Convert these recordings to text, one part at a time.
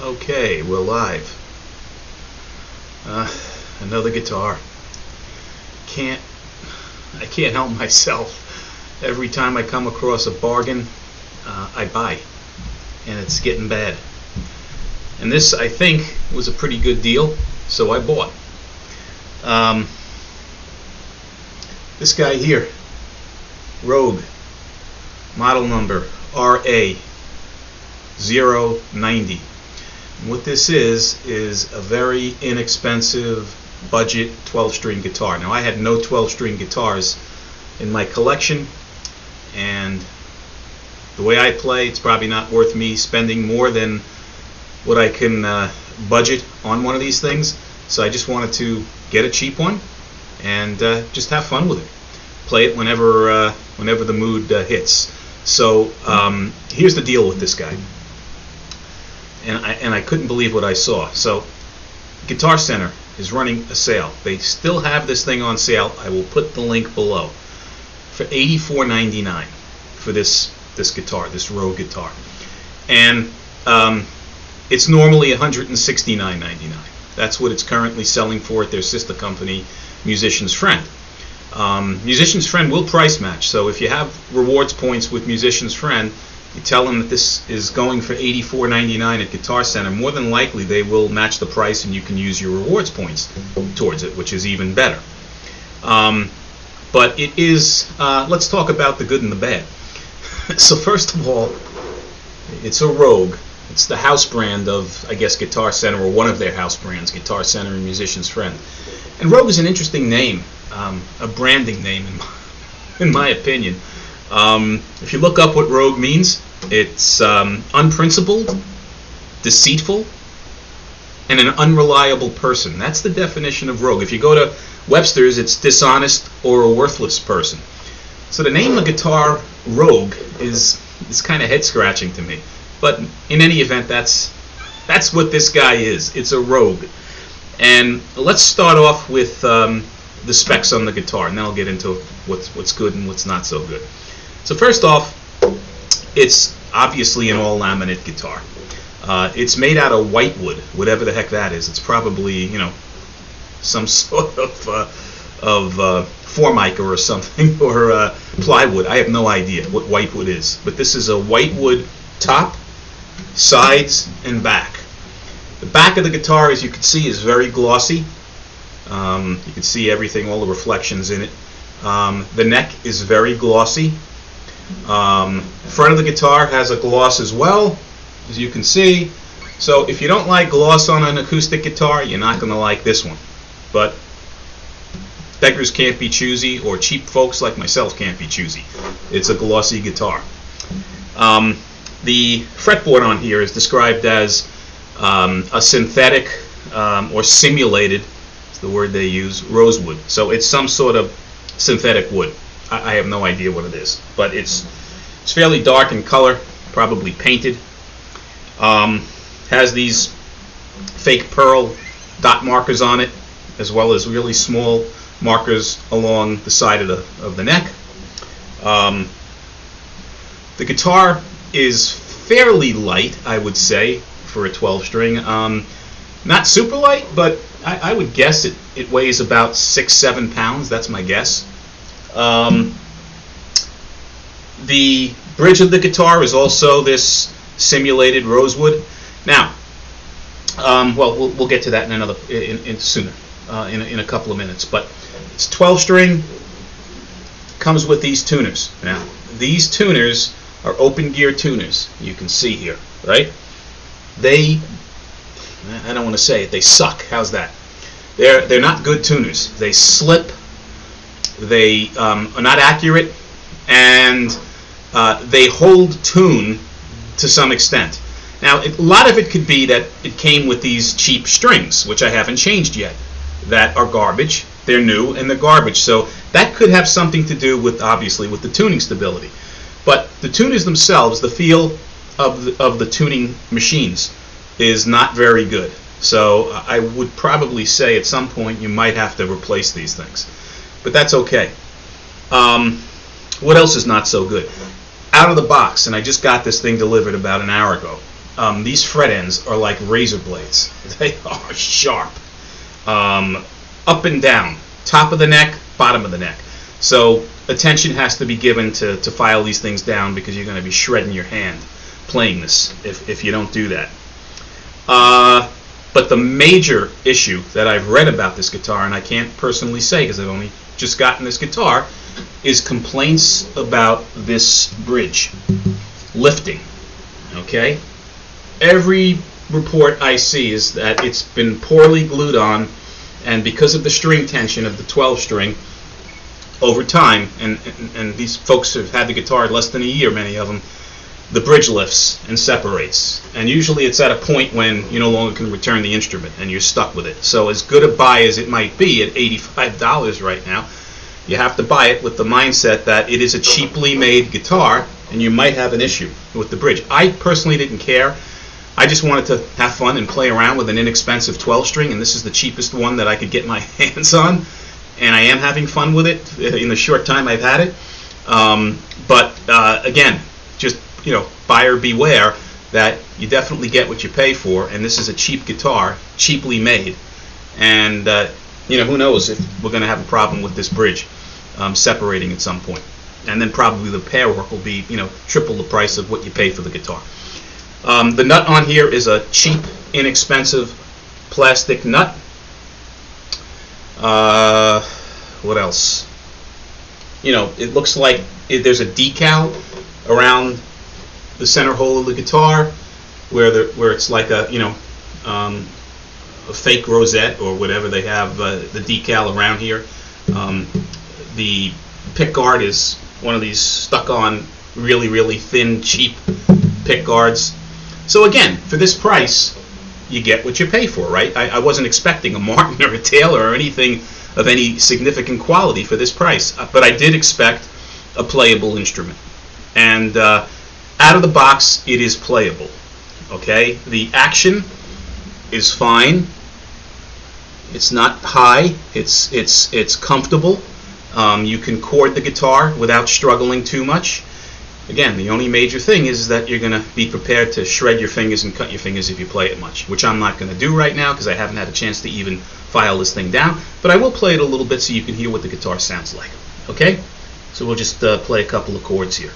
Okay, we're live. Another guitar. I can't help myself. Every time I come across a bargain, I buy, and it's getting bad. And this, I think, was a pretty good deal, so I bought. This guy here, Rogue, model number RA-090. What this is a very inexpensive budget 12-string guitar. Now, I had no 12-string guitars in my collection, and the way I play, it's probably not worth me spending more than what I can budget on one of these things. So I just wanted to get a cheap one and just have fun with it. Play it whenever the mood hits. So here's the deal with this guy. And I couldn't believe what I saw. So Guitar Center is running a sale. They still have this thing on sale. I will put the link below for $84.99 for this guitar, this Rogue guitar. And it's normally $169.99. That's what it's currently selling for at their sister company, Musician's Friend. Musician's Friend will price match. So if you have rewards points with Musician's Friend, you tell them that this is going for $84.99 at Guitar Center, more than likely they will match the price and you can use your rewards points towards it, which is even better. But it is, let's talk about the good and the bad. So first of all, it's a Rogue. It's the house brand of, I guess, Guitar Center, or one of their house brands, Guitar Center and Musician's Friend. And Rogue is an interesting name, a branding name in my opinion. If you look up what Rogue means, it's unprincipled, deceitful, and an unreliable person. That's the definition of Rogue. If you go to Webster's, it's dishonest or a worthless person. So the name of the guitar, Rogue, is kind of head-scratching to me. But in any event, that's what this guy is. It's a Rogue. And let's start off with the specs on the guitar, and then I'll get into what's good and what's not so good. So first off, it's obviously an all-laminate guitar. It's made out of whitewood, whatever the heck that is. It's probably, you know, some sort of Formica or something, or plywood. I have no idea what whitewood is. But this is a whitewood top, sides, and back. The back of the guitar, as you can see, is very glossy. You can see everything, all the reflections in it. The neck is very glossy. Front of the guitar has a gloss as well, as you can see. So if you don't like gloss on an acoustic guitar, you're not going to like this one. But beggars can't be choosy, or cheap folks like myself can't be choosy. It's a glossy guitar. The fretboard on here is described as a synthetic or simulated, is the word they use, rosewood. So it's some sort of synthetic wood. I have no idea what it is, but it's fairly dark in color, probably painted. Has these fake pearl dot markers on it, as well as really small markers along the side of the neck. The guitar is fairly light, I would say, for a 12-string. Not super light, but I would guess it weighs about 6-7 pounds. That's my guess. The bridge of the guitar is also this simulated rosewood. Now, well, we'll get to that sooner, in a couple of minutes. But it's 12-string. Comes with these tuners. Now, these tuners are open gear tuners. You can see here, right? I don't want to say it. They suck. How's that? They're not good tuners. They slip. They are not accurate, and they hold tune to some extent. Now, a lot of it could be that it came with these cheap strings, which I haven't changed yet, that are garbage. They're new and they're garbage. So that could have something to do with, obviously, with the tuning stability. But the tuners themselves, the feel of the tuning machines is not very good. So I would probably say at some point you might have to replace these things. But that's okay. What else is not so good? Out of the box, and I just got this thing delivered about an hour ago. these fret ends are like razor blades. They are sharp. Up and down, top of the neck, bottom of the neck. So attention has to be given to file these things down, because you're going to be shredding your hand playing this if you don't do that. But the major issue that I've read about this guitar, and I can't personally say because I've only just gotten this guitar, is complaints about this bridge lifting. Okay? Every report I see is that it's been poorly glued on, and because of the string tension of the 12 string over time, and these folks have had the guitar less than a year, many of them, the bridge lifts and separates, and usually it's at a point when you no longer can return the instrument and you're stuck with it. So as good a buy as it might be at $85 right now, you have to buy it with the mindset that it is a cheaply made guitar and you might have an issue with the bridge. I personally didn't care. I just wanted to have fun and play around with an inexpensive 12 string, and this is the cheapest one that I could get my hands on, and I am having fun with it in the short time I've had it. Again, just, buyer beware that you definitely get what you pay for, and this is a cheap guitar, cheaply made, and who knows if we're going to have a problem with this bridge separating at some point, and then probably the pair work will be triple the price of what you pay for the guitar. The nut on here is a cheap, inexpensive plastic nut. What else? It looks like there's a decal around the center hole of the guitar, where it's like a fake rosette or whatever they have, the decal around here. The pick guard is one of these stuck-on, really thin, cheap pick guards. So again, for this price, you get what you pay for, right? I wasn't expecting a Martin or a Taylor or anything of any significant quality for this price, but I did expect a playable instrument. And out of the box, it is playable. Okay, the action is fine. It's not high. It's comfortable. You can chord the guitar without struggling too much. Again, the only major thing is that you're going to be prepared to shred your fingers and cut your fingers if you play it much, which I'm not going to do right now because I haven't had a chance to even file this thing down. But I will play it a little bit so you can hear what the guitar sounds like. Okay? So we'll just play a couple of chords here.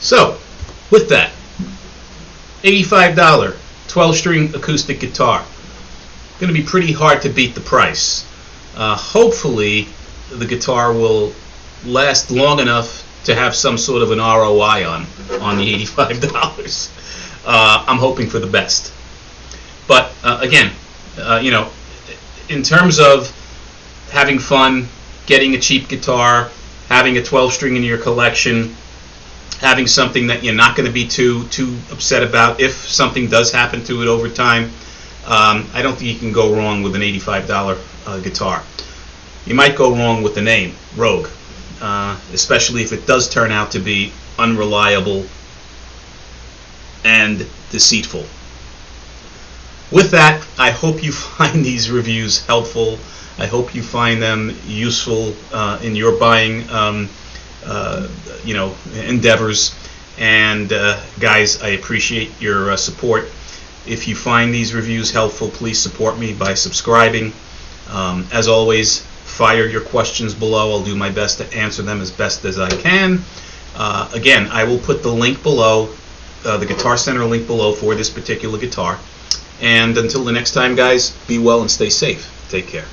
So, with that, $85 12-string acoustic guitar. Going to be pretty hard to beat the price. Hopefully, the guitar will last long enough to have some sort of an ROI on the $85. I'm hoping for the best. But again, in terms of having fun, getting a cheap guitar, having a 12-string in your collection, having something that you're not going to be too upset about if something does happen to it over time, I don't think you can go wrong with an $85 guitar. You might go wrong with the name, Rogue, especially if it does turn out to be unreliable and deceitful. with that, I hope you find these reviews helpful. I hope you find them useful in your buying endeavors. And guys, I appreciate your support. If you find these reviews helpful, please support me by subscribing. As always, fire your questions below. I'll do my best to answer them as best as I can. Again, I will put the link below, the Guitar Center link below for this particular guitar. And until the next time, guys, be well and stay safe. Take care.